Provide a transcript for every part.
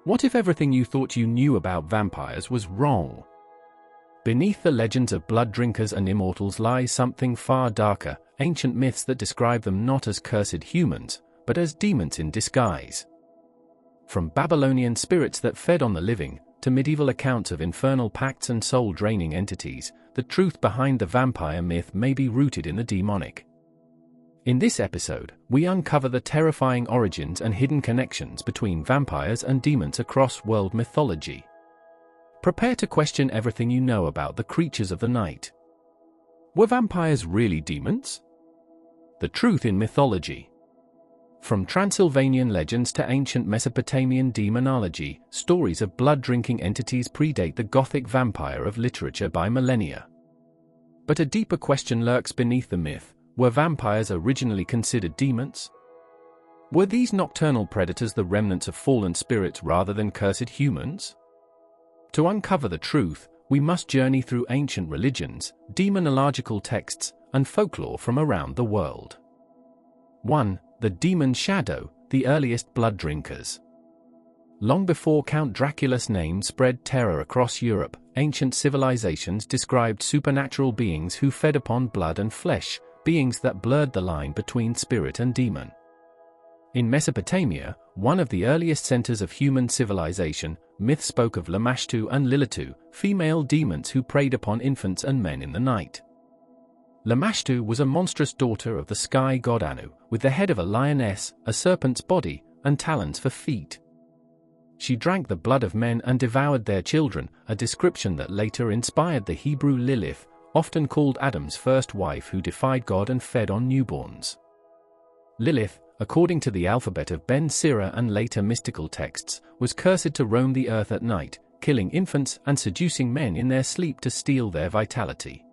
What if everything you thought you knew about vampires was wrong? Beneath the legends of blood drinkers and immortals lies something far darker, ancient myths that describe them not as cursed humans, but as demons in disguise. From Babylonian spirits that fed on the living, to medieval accounts of infernal pacts and soul-draining entities, the truth behind the vampire myth may be rooted in the demonic. In this episode, we uncover the terrifying origins and hidden connections between vampires and demons across world mythology. Prepare to question everything you know about the creatures of the night. Were vampires really demons? The truth in mythology. From Transylvanian legends to ancient Mesopotamian demonology, stories of blood-drinking entities predate the Gothic vampire of literature by millennia. But a deeper question lurks beneath the myth. Were vampires originally considered demons? Were these nocturnal predators the remnants of fallen spirits rather than cursed humans? To uncover the truth, we must journey through ancient religions, demonological texts, and folklore from around the world. 1. The demon shadow, the earliest blood drinkers. Long before Count Dracula's name spread terror across Europe, ancient civilizations described supernatural beings who fed upon blood and flesh, beings that blurred the line between spirit and demon. In Mesopotamia, one of the earliest centers of human civilization, myth spoke of Lamashtu and Lilitu, female demons who preyed upon infants and men in the night. Lamashtu was a monstrous daughter of the sky god Anu, with the head of a lioness, a serpent's body, and talons for feet. She drank the blood of men and devoured their children, a description that later inspired the Hebrew Lilith, often called Adam's first wife who defied God and fed on newborns. Lilith, according to the alphabet of Ben Sira and later mystical texts, was cursed to roam the earth at night, killing infants and seducing men in their sleep to steal their vitality.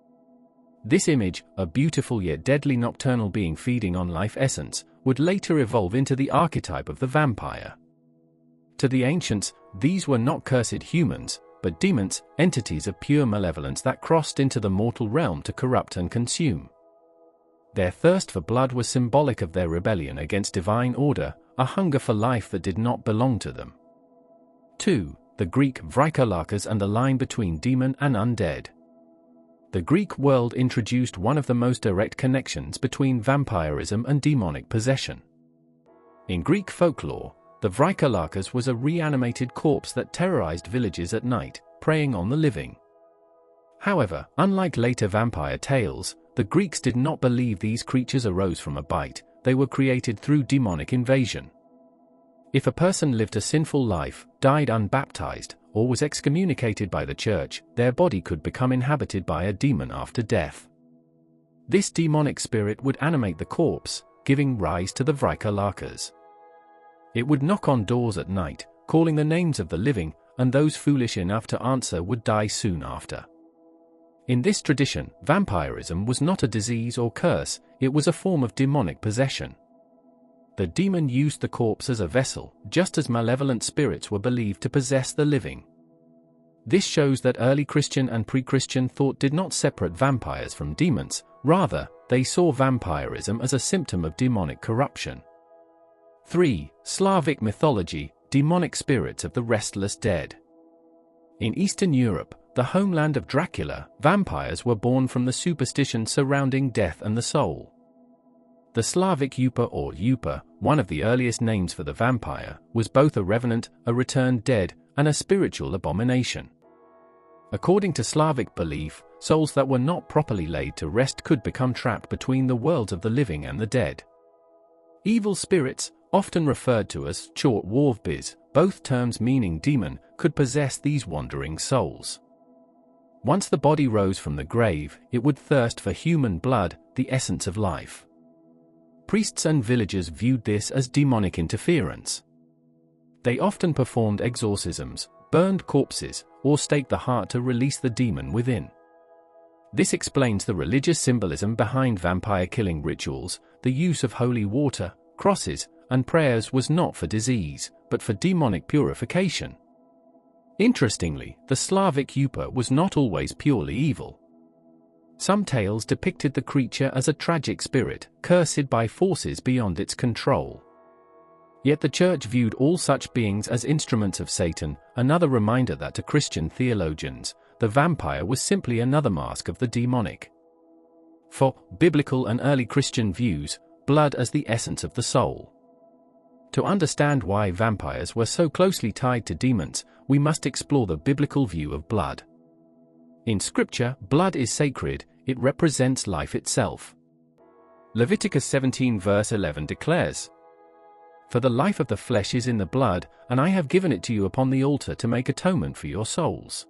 This image, a beautiful yet deadly nocturnal being feeding on life essence, would later evolve into the archetype of the vampire. To the ancients, these were not cursed humans, but demons, entities of pure malevolence that crossed into the mortal realm to corrupt and consume. Their thirst for blood was symbolic of their rebellion against divine order, a hunger for life that did not belong to them. 2. The Greek Vrykolakas and the line between demon and undead. The Greek world introduced one of the most direct connections between vampirism and demonic possession. In Greek folklore, the Vrykolakas was a reanimated corpse that terrorized villages at night, preying on the living. However, unlike later vampire tales, the Greeks did not believe these creatures arose from a bite, they were created through demonic invasion. If a person lived a sinful life, died unbaptized, or was excommunicated by the church, their body could become inhabited by a demon after death. This demonic spirit would animate the corpse, giving rise to the Vrykolakas. It would knock on doors at night, calling the names of the living, and those foolish enough to answer would die soon after. In this tradition, vampirism was not a disease or curse, it was a form of demonic possession. The demon used the corpse as a vessel, just as malevolent spirits were believed to possess the living. This shows that early Christian and pre-Christian thought did not separate vampires from demons, rather, they saw vampirism as a symptom of demonic corruption. 3. Slavic mythology, demonic spirits of the restless dead. In Eastern Europe, the homeland of Dracula, vampires were born from the superstition surrounding death and the soul. The Slavic Upa or Upa, one of the earliest names for the vampire, was both a revenant, a returned dead, and a spiritual abomination. According to Slavic belief, souls that were not properly laid to rest could become trapped between the worlds of the living and the dead. Evil spirits, often referred to as chortwarvbiz, both terms meaning demon, could possess these wandering souls. Once the body rose from the grave, it would thirst for human blood, the essence of life. Priests and villagers viewed this as demonic interference. They often performed exorcisms, burned corpses, or staked the heart to release the demon within. This explains the religious symbolism behind vampire killing rituals. The use of holy water, crosses, and prayers was not for disease, but for demonic purification. Interestingly, the Slavic Upa was not always purely evil. Some tales depicted the creature as a tragic spirit, cursed by forces beyond its control. Yet the Church viewed all such beings as instruments of Satan, another reminder that to Christian theologians, the vampire was simply another mask of the demonic. For biblical and early Christian views, blood as the essence of the soul. To understand why vampires were so closely tied to demons, we must explore the biblical view of blood. In Scripture, blood is sacred, it represents life itself. Leviticus 17 verse 11 declares, "For the life of the flesh is in the blood, and I have given it to you upon the altar to make atonement for your souls."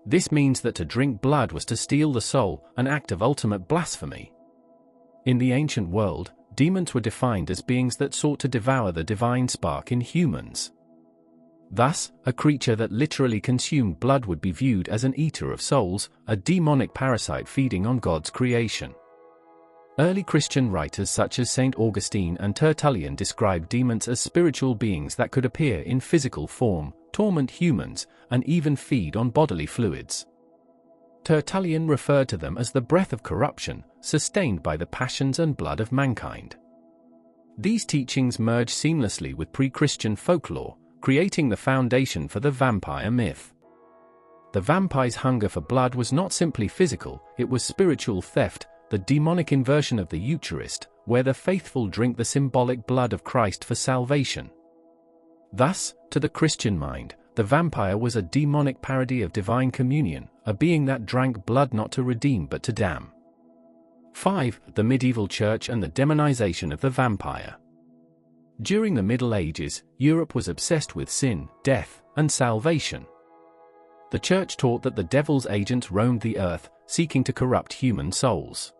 This means that to drink blood was to steal the soul, an act of ultimate blasphemy. In the ancient world, demons were defined as beings that sought to devour the divine spark in humans. Thus, a creature that literally consumed blood would be viewed as an eater of souls, a demonic parasite feeding on God's creation. Early Christian writers such as St. Augustine and Tertullian described demons as spiritual beings that could appear in physical form, torment humans, and even feed on bodily fluids. Tertullian referred to them as the breath of corruption, sustained by the passions and blood of mankind. These teachings merge seamlessly with pre-Christian folklore, creating the foundation for the vampire myth. The vampire's hunger for blood was not simply physical, it was spiritual theft, the demonic inversion of the Eucharist, where the faithful drink the symbolic blood of Christ for salvation. Thus, to the Christian mind, the vampire was a demonic parody of divine communion, a being that drank blood not to redeem but to damn. 5. The medieval church and the demonization of the vampire. During the Middle Ages, Europe was obsessed with sin, death, and salvation. The church taught that the devil's agents roamed the earth, seeking to corrupt human souls.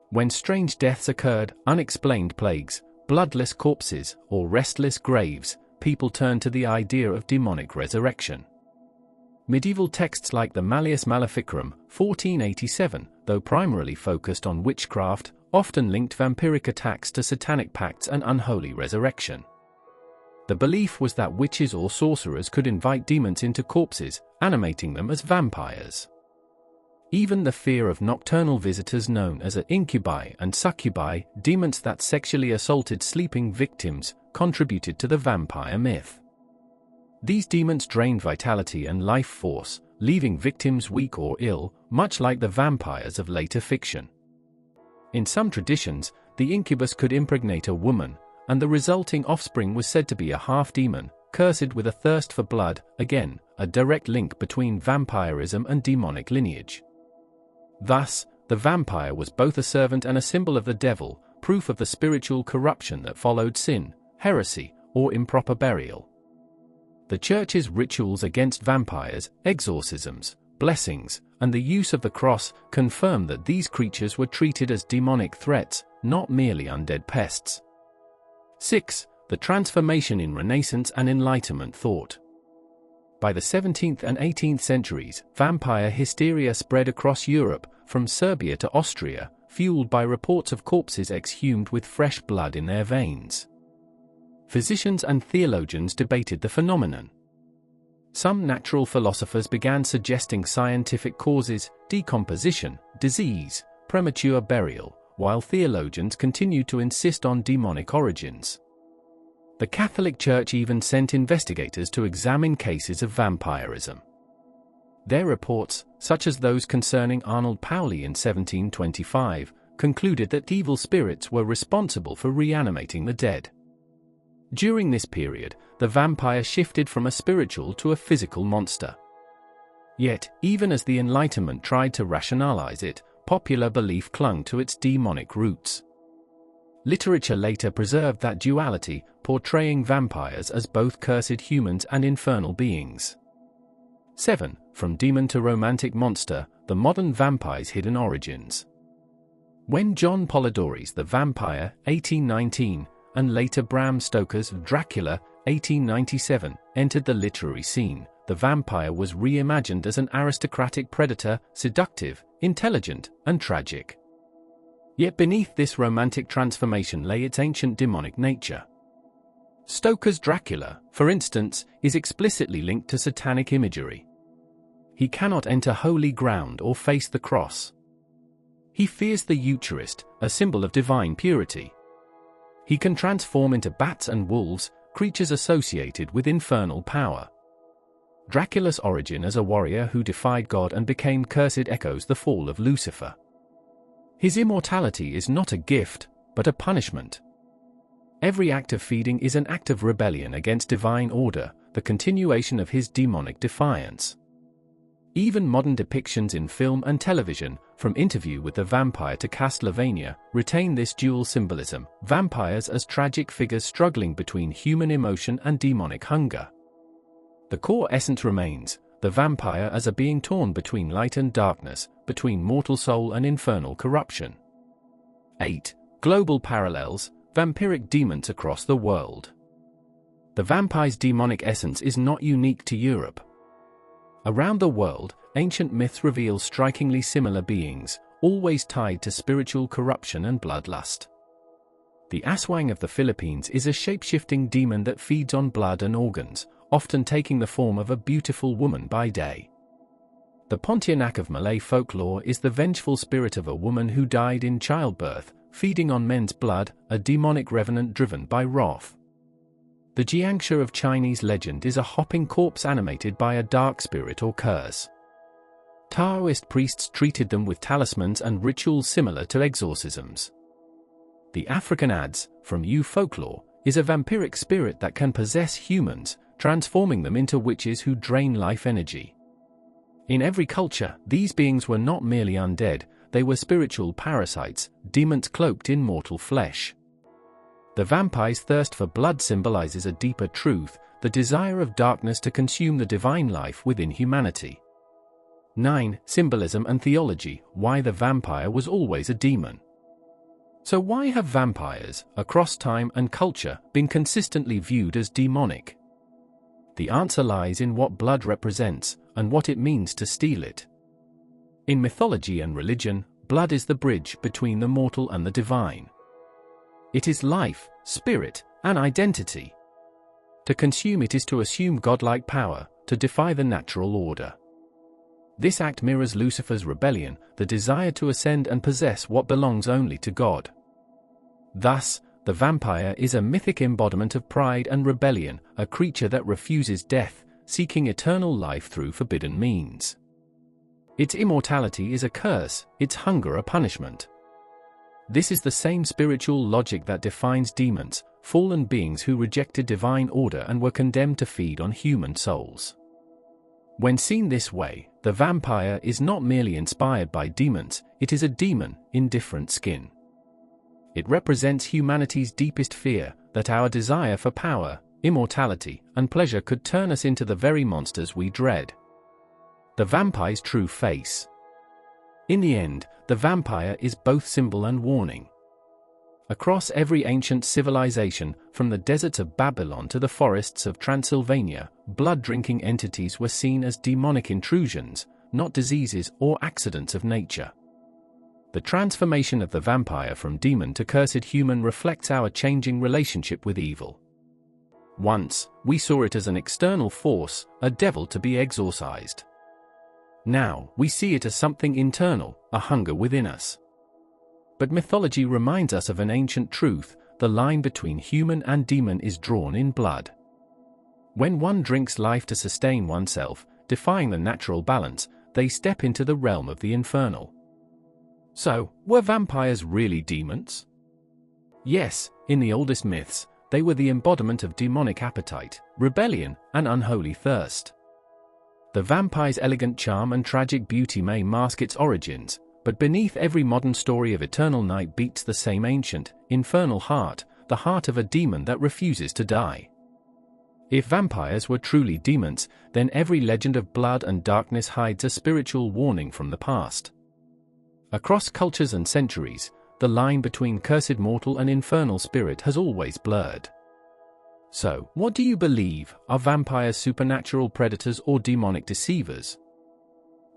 When strange deaths occurred, unexplained plagues, bloodless corpses, or restless graves, people turned to the idea of demonic resurrection. Medieval texts like the Malleus Maleficarum, 1487, though primarily focused on witchcraft, often linked vampiric attacks to satanic pacts and unholy resurrection. The belief was that witches or sorcerers could invite demons into corpses, animating them as vampires. Even the fear of nocturnal visitors known as incubi and succubi, demons that sexually assaulted sleeping victims, contributed to the vampire myth. These demons drained vitality and life force, leaving victims weak or ill, much like the vampires of later fiction. In some traditions, the incubus could impregnate a woman, and the resulting offspring was said to be a half-demon, cursed with a thirst for blood, again, a direct link between vampirism and demonic lineage. Thus, the vampire was both a servant and a symbol of the devil, proof of the spiritual corruption that followed sin, heresy, or improper burial. The Church's rituals against vampires, exorcisms, blessings, and the use of the cross confirm that these creatures were treated as demonic threats, not merely undead pests. 6. The transformation in Renaissance and Enlightenment thought. By the 17th and 18th centuries, vampire hysteria spread across Europe, from Serbia to Austria, fueled by reports of corpses exhumed with fresh blood in their veins. Physicians and theologians debated the phenomenon. Some natural philosophers began suggesting scientific causes, decomposition, disease, premature burial, while theologians continued to insist on demonic origins. The Catholic Church even sent investigators to examine cases of vampirism. Their reports, such as those concerning Arnold Pauli in 1725, concluded that evil spirits were responsible for reanimating the dead. During this period, the vampire shifted from a spiritual to a physical monster. Yet, even as the Enlightenment tried to rationalize it, popular belief clung to its demonic roots. Literature later preserved that duality, portraying vampires as both cursed humans and infernal beings. 7. From demon to romantic monster, the modern vampire's hidden origins. When John Polidori's The Vampire, 1819, and later Bram Stoker's Dracula, 1897, entered the literary scene, the vampire was reimagined as an aristocratic predator, seductive, intelligent, and tragic. Yet beneath this romantic transformation lay its ancient demonic nature. Stoker's Dracula, for instance, is explicitly linked to satanic imagery. He cannot enter holy ground or face the cross. He fears the Eucharist, a symbol of divine purity. He can transform into bats and wolves, creatures associated with infernal power. Dracula's origin as a warrior who defied God and became cursed echoes the fall of Lucifer. His immortality is not a gift, but a punishment. Every act of feeding is an act of rebellion against divine order, the continuation of his demonic defiance. Even modern depictions in film and television, from Interview with the Vampire to Castlevania, retain this dual symbolism: vampires as tragic figures struggling between human emotion and demonic hunger. The core essence remains: the vampire as a being torn between light and darkness, between mortal soul and infernal corruption. 8. Global parallels: vampiric demons across the world. The vampire's demonic essence is not unique to Europe. Around the world, ancient myths reveal strikingly similar beings, always tied to spiritual corruption and bloodlust. The aswang of the Philippines is a shape-shifting demon that feeds on blood and organs, often taking the form of a beautiful woman by day. The Pontianak of Malay folklore is the vengeful spirit of a woman who died in childbirth, feeding on men's blood, a demonic revenant driven by wrath. The Jiangshi of Chinese legend is a hopping corpse animated by a dark spirit or curse. Taoist priests treated them with talismans and rituals similar to exorcisms. The African Adze, from Yu folklore, is a vampiric spirit that can possess humans, transforming them into witches who drain life energy. In every culture, these beings were not merely undead, they were spiritual parasites, demons cloaked in mortal flesh. The vampire's thirst for blood symbolizes a deeper truth, the desire of darkness to consume the divine life within humanity. 9. Symbolism and theology: why the vampire was always a demon. So why have vampires, across time and culture, been consistently viewed as demonic? The answer lies in what blood represents, and what it means to steal it. In mythology and religion, blood is the bridge between the mortal and the divine. It is life, spirit, and identity. To consume it is to assume godlike power, to defy the natural order. This act mirrors Lucifer's rebellion, the desire to ascend and possess what belongs only to God. Thus, the vampire is a mythic embodiment of pride and rebellion, a creature that refuses death, seeking eternal life through forbidden means. Its immortality is a curse, its hunger a punishment. This is the same spiritual logic that defines demons, fallen beings who rejected divine order and were condemned to feed on human souls. When seen this way, the vampire is not merely inspired by demons, it is a demon in different skin. It represents humanity's deepest fear, that our desire for power, immortality, and pleasure could turn us into the very monsters we dread. The vampire's true face. In the end, the vampire is both symbol and warning. Across every ancient civilization, from the deserts of Babylon to the forests of Transylvania, blood-drinking entities were seen as demonic intrusions, not diseases or accidents of nature. The transformation of the vampire from demon to cursed human reflects our changing relationship with evil. Once, we saw it as an external force, a devil to be exorcised. Now, we see it as something internal, a hunger within us. But mythology reminds us of an ancient truth: the line between human and demon is drawn in blood. When one drinks life to sustain oneself, defying the natural balance, they step into the realm of the infernal. So, were vampires really demons? Yes, in the oldest myths, they were the embodiment of demonic appetite, rebellion, and unholy thirst. The vampire's elegant charm and tragic beauty may mask its origins, but beneath every modern story of eternal night beats the same ancient, infernal heart, the heart of a demon that refuses to die. If vampires were truly demons, then every legend of blood and darkness hides a spiritual warning from the past. Across cultures and centuries, the line between cursed mortal and infernal spirit has always blurred. So, what do you believe? Are vampires supernatural predators or demonic deceivers?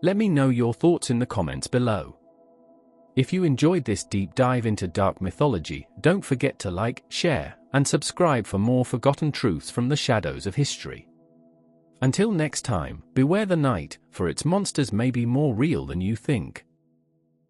Let me know your thoughts in the comments below. If you enjoyed this deep dive into dark mythology, don't forget to like, share, and subscribe for more forgotten truths from the shadows of history. Until next time, beware the night, for its monsters may be more real than you think.